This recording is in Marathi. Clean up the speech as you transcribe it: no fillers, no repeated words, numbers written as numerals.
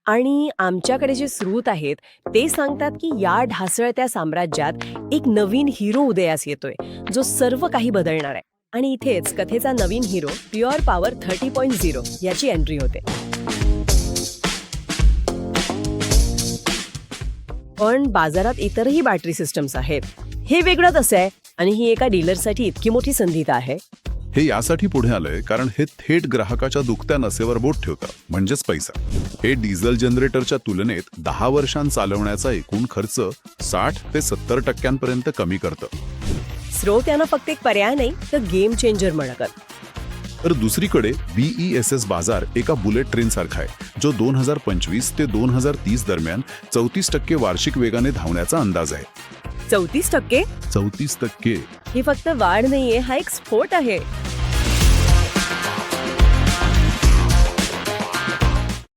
आणि आमच्याकडे जे स्रोत आहेत ते सांगतात की या ढासळत्या साम्राज्यात एक नवीन हिरो उदयास येतोय, जो सर्व काही बदलणार आहे. आणि इथेच कथेचा नवीन हिरो प्युअर पॉवर 30.0 याची एंट्री होते. पण बाजारात इतरही बॅटरी सिस्टम्स आहेत. हे वेगळंच असं आहे आणि ही एका डीलरसाठी इतकी मोठी संधी तर आहे. हे यासाठी पुढे आलंय कारण हे थेट ग्राहकाच्या दुखत्या नसेवर बोट ठेवतं, म्हणजेच पैसा. हे डिझेल जनरेटरच्या तुलनेत 10 वर्षांत चालवण्याचा एकूण खर्च 60 ते 70% कमी करतं. स्रोत यांना फक्त एक पर्याय नाही तर गेम चेंजर म्हणतात. तर दुसरीकडे BESS बाजार एका बुलेट ट्रेनसारखा आहे, जो 2025 ते 2030 दरम्यान 34% वार्षिक वेगाने धावण्याचा अंदाज आहे. 34%? 34%. ही फक्त वाढ नाहीये, हा एक स्फोट आहे.